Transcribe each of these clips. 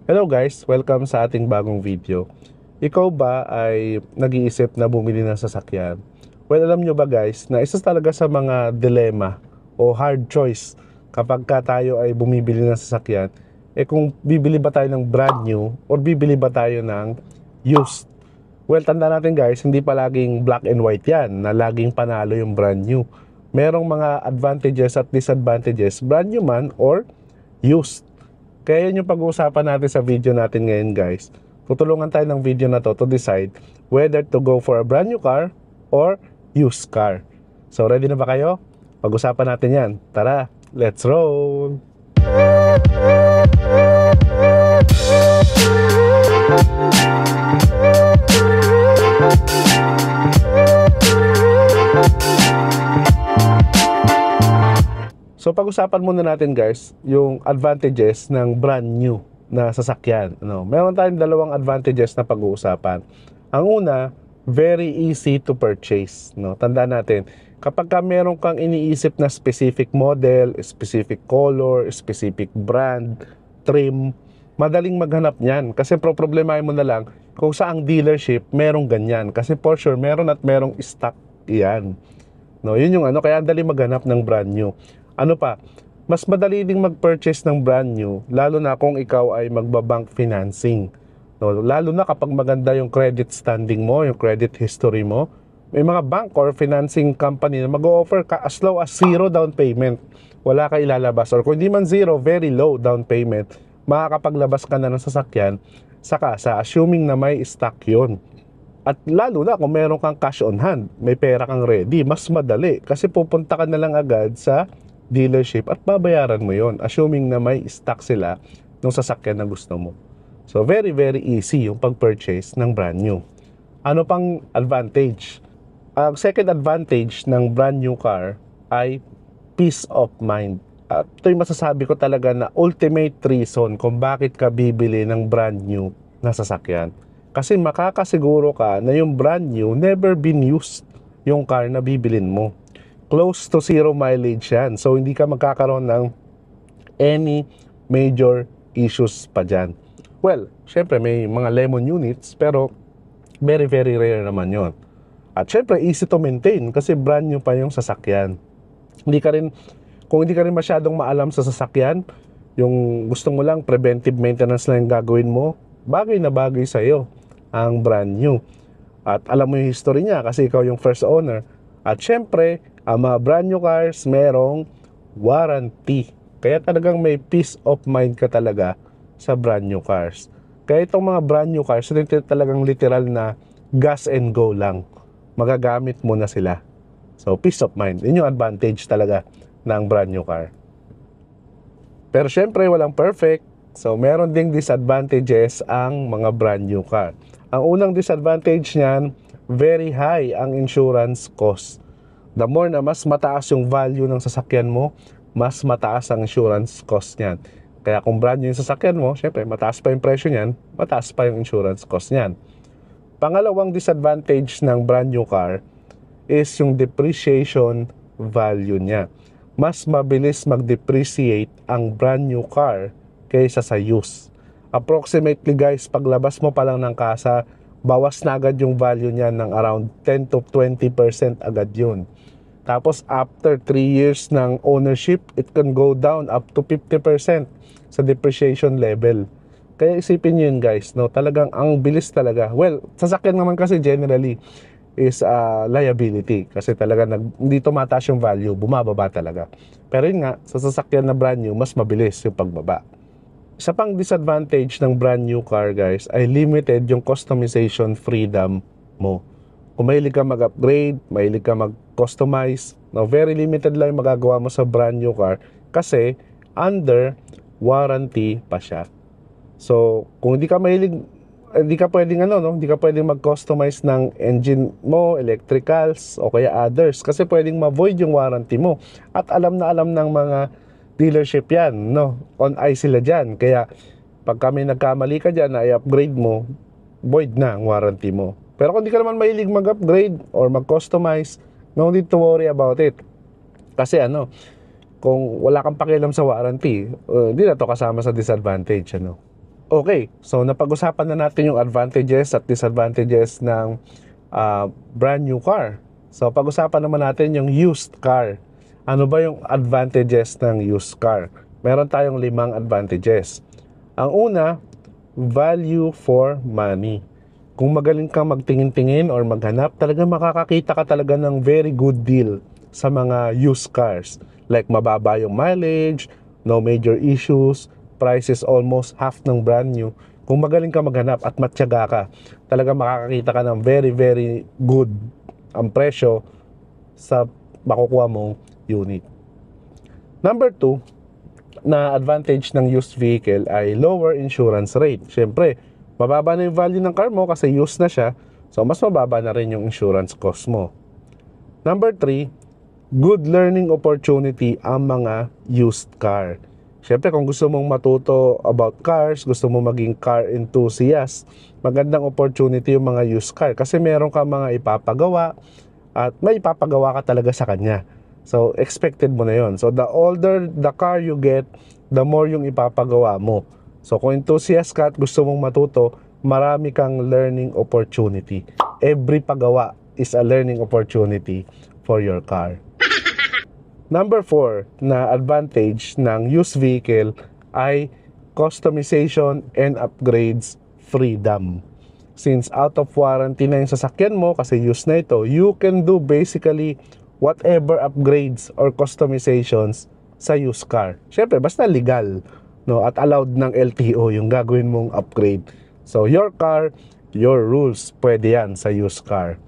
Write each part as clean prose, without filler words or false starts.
Hello guys, welcome sa ating bagong video. Ikaw ba ay nag-iisip na bumili ng sasakyan? Well, alam nyo ba guys, na isa talaga sa mga dilema o hard choice kapag ka tayo ay bumibili ng sasakyan, kung bibili ba tayo ng brand new or bibili ba tayo ng used. Well, tanda natin guys, hindi palaging black and white yan, na laging panalo yung brand new. Merong mga advantages at disadvantages, brand new man or used. Kaya yun yung pag-uusapan natin sa video natin ngayon guys. Tutulungan tayo ng video na to decide whether to go for a brand new car or used car. So ready na ba kayo? Pag-usapan natin yan. Tara, let's roll! So pag-usapan muna natin guys, yung advantages ng brand new na sasakyan. Meron tayong dalawang advantages na pag-uusapan. Ang una, very easy to purchase. Tandaan natin, kapag meron kang iniisip na specific model, specific color, specific brand, trim, madaling maghanap niyan. Kasi problemahin mo na lang kung saang dealership merong ganyan. Kasi for sure, meron at merong stock iyan. Yun yung kaya dali maghanap ng brand new. Ano pa, mas madali ding mag-purchase ng brand new, lalo na kung ikaw ay magbabank financing. Lalo na kapag maganda yung credit standing mo, yung credit history mo. May mga bank or financing company na mag-o-offer ka as low as 0 down payment. Wala ka ilalabas. Or kung di man 0, very low down payment, makakapaglabas ka na ng sasakyan sa kasa, assuming na may stock yun. At lalo na kung meron kang cash on hand, may pera kang ready, mas madali. Kasi pupunta ka na lang agad sa dealership at babayaran mo yon, assuming na may stock sila ng sasakyan na gusto mo. So very easy yung pag-purchase ng brand new. Ano pang advantage? Ang second advantage ng brand new car ay peace of mind. At ito yung masasabi ko talaga na ultimate reason kung bakit ka bibili ng brand new na sasakyan. Kasi makakasiguro ka na yung brand new never been used yung car na bibilin mo. Close to 0 mileage yan. So, hindi ka magkakaroon ng any major issues pa dyan. Well, syempre may mga lemon units, pero very rare naman yon. At syempre, easy to maintain kasi brand new pa yung sasakyan. Kung hindi ka rin masyadong maalam sa sasakyan, yung gusto mo lang preventive maintenance lang yung gagawin mo, bagay na bagay sa'yo ang brand new. At alam mo yung history niya kasi ikaw yung first owner. At syempre, ang mga brand new cars merong warranty. Kaya talagang may peace of mind ka talaga sa brand new cars. Kaya itong mga brand new cars, talagang literal na gas and go lang. Magagamit mo na sila. So, peace of mind. Yun yung advantage talaga ng brand new car. Pero syempre, walang perfect. So, meron ding disadvantages ang mga brand new car. Ang unang disadvantage niyan, very high ang insurance cost. The more na mas mataas yung value ng sasakyan mo, mas mataas ang insurance cost niyan. Kaya kung brand new yung sasakyan mo, syempre mataas pa yung presyo niyan, mataas pa yung insurance cost niyan. Pangalawang disadvantage ng brand new car is yung depreciation value niya. Mas mabilis mag-depreciate ang brand new car kaysa sa used. Approximately guys, paglabas mo pa lang ng kasa, bawas na agad yung value niya ng around 10 to 20% agad yun. Tapos after 3 years ng ownership, it can go down up to 50% sa depreciation level. Kaya isipin nyo yun guys, talagang ang bilis talaga. Well, sasakyan naman kasi generally is liability. Kasi talaga hindi tumataas yung value, bumababa talaga. Pero yun nga, sa sasakyan na brand new, mas mabilis yung pagbaba. Isa pang disadvantage ng brand new car guys ay limited yung customization freedom mo. Kung mahilig ka mag-upgrade, mahilig ka mag-customize, very limited lang yung magagawa mo sa brand new car kasi under warranty pa siya. So, kung hindi ka mahilig, hindi ka pwedeng mag-customize ng engine mo, electricals, o kaya others kasi pwedeng ma-void yung warranty mo. At alam ng mga dealership yan, on ice sila dyan. Kaya, pag kami nagkamali ka dyan na i-upgrade mo, void na ang warranty mo. Pero kung di ka naman mahilig mag-upgrade or mag-customize, no need to worry about it. Kasi kung wala kang pakialam sa warranty, hindi na to kasama sa disadvantage, Okay, so napag-usapan na natin yung advantages at disadvantages ng brand new car. So pag-usapan naman natin yung used car. Ano ba yung advantages ng used car? Meron tayong 5 advantages. Ang una, value for money. Kung magaling kang magtingin-tingin or maghanap, talaga makakakita ka talaga ng very good deal sa mga used cars. Like mababa yung mileage, no major issues, price is almost half ng brand new. Kung magaling ka maghanap at matyaga ka, talaga makakakita ka ng very very good ang presyo sa makukuha mong unit. Number 2, na advantage ng used vehicle ay lower insurance rate. Siyempre, mababa na yung value ng car mo kasi used na siya, so mas mababa na rin yung insurance cost mo. Number 3, good learning opportunity ang mga used car. Siyempre, kung gusto mong matuto about cars, gusto mong maging car enthusiast, magandang opportunity yung mga used car kasi meron ka mga ipapagawa at may ipapagawa ka talaga sa kanya. So, expected mo na yon. So, the older the car you get, the more yung ipapagawa mo. So, kung enthusiast ka at gusto mong matuto, marami kang learning opportunity. Every pagawa is a learning opportunity for your car. Number 4 na advantage ng used vehicle ay customization and upgrades freedom. Since out of warranty na yung sasakyan mo kasi used na ito, you can do basically whatever upgrades or customizations sa used car. Siyempre, basta legal, no, at allowed ng LTO yung gagawin mong upgrade. So, your car, your rules, pwede yan sa used car.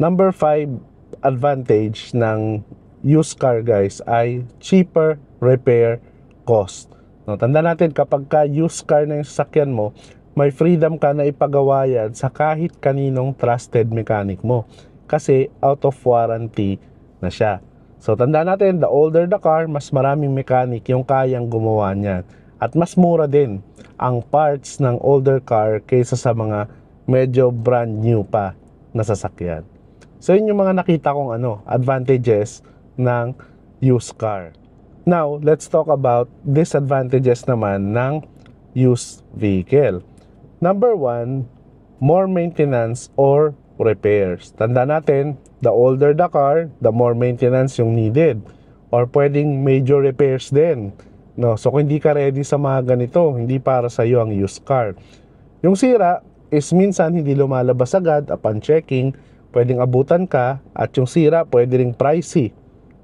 Number 5 advantage ng used car guys ay cheaper repair cost. No, tanda natin kapag ka used car na yung sasakyan mo, may freedom ka na ipagawa yan sa kahit kaninong trusted mechanic mo kasi out of warranty na siya. So tanda natin, the older the car, mas maraming mechanic yung kayang gumawa niyan. At mas mura din ang parts ng older car kaysa sa mga medyo brand new pa na sasakyan. So yun yung mga nakita kong advantages ng used car. Now, let's talk about disadvantages naman ng used vehicle. Number 1, more maintenance or repairs. Tanda natin, the older the car, the more maintenance yung needed. Or pwedeng major repairs din. No, so kung hindi ka ready sa mga ganito, hindi para sa iyo ang used car. Yung sira is minsan hindi lumalabas agad upon checking, pwedeng abutan ka, at yung sira pwede ring pricey.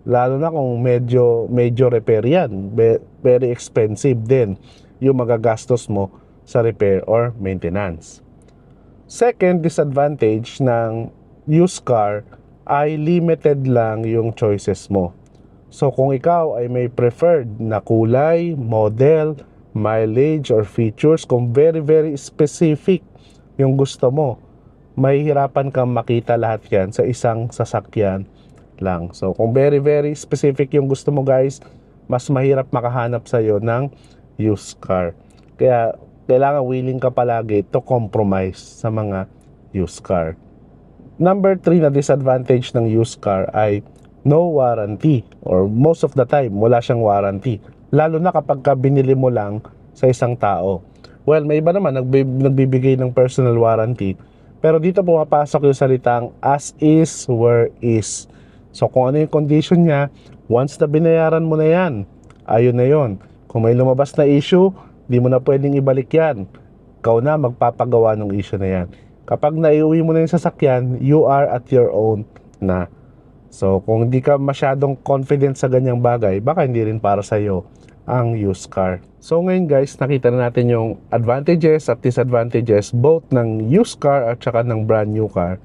Lalo na kung medyo repair yan, very expensive din yung magagastos mo sa repair or maintenance. Second disadvantage ng used car ay limited lang yung choices mo. So kung ikaw ay may preferred na kulay, model, mileage or features, kung very specific yung gusto mo, mahihirapan kang makita lahat yan sa isang sasakyan lang. So kung very specific yung gusto mo guys, mas mahirap makahanap sa'yo ng used car. Kaya kailangan willing ka palagi to compromise sa mga used car. Number 3 na disadvantage ng used car ay no warranty, or most of the time wala siyang warranty, lalo na kapag binili mo lang sa isang tao. Well, may iba naman nagbibigay ng personal warranty, pero dito pumapasok yung salitang as is, where is. So kung ano yung condition niya, once na binayaran mo na yan, ayun na yon. Kung may lumabas na issue, di mo na pwedeng ibalik yan. Ikaw na magpapagawa ng issue na yan. Kapag naiuwi mo na yung sasakyan, you are at your own na. So kung hindi ka masyadong confident sa ganyang bagay, baka hindi rin para sa'yo ang used car. So ngayon guys, nakita na natin yung advantages at disadvantages both ng used car at saka ng brand new car.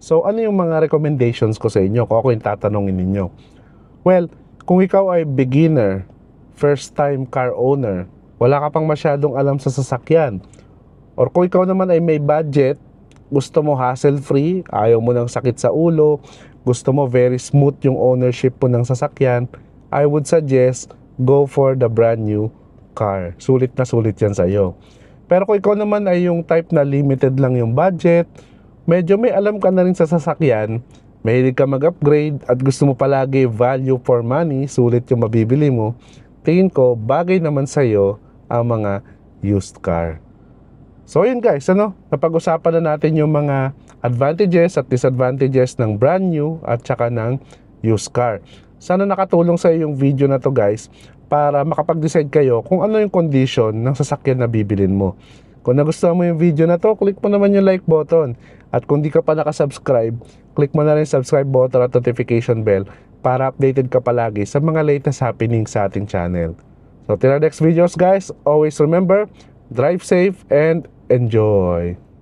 So ano yung mga recommendations ko sa inyo kung ako yung tatanungin ninyo? Well, kung ikaw ay beginner, first time car owner, wala ka pang masyadong alam sa sasakyan, or kung ikaw naman ay may budget, gusto mo hassle free, ayaw mo ng sakit sa ulo, gusto mo very smooth yung ownership mo ng sasakyan, I would suggest go for the brand new car. Sulit na sulit yan sa iyo. Pero kung ikaw naman ay yung type na limited lang yung budget, medyo may alam ka na rin sa sasakyan, mahilig ka mag-upgrade at gusto mo palagi value for money, sulit yung mabibili mo, tingin ko bagay naman sa iyo ang mga used car. So yun guys, napag-usapan na natin yung mga advantages at disadvantages ng brand new at saka ng used car. Sana nakatulong sa iyo yung video na to guys, para makapag-decide kayo kung ano yung condition ng sasakyan na bibilin mo. Kung nagustuhan mo yung video na to, click mo naman yung like button. At kung di ka pa nakasubscribe, click mo na rin subscribe button at notification bell para updated ka palagi sa mga latest happening sa ating channel. So till our next videos guys, always remember, drive safe and enjoy!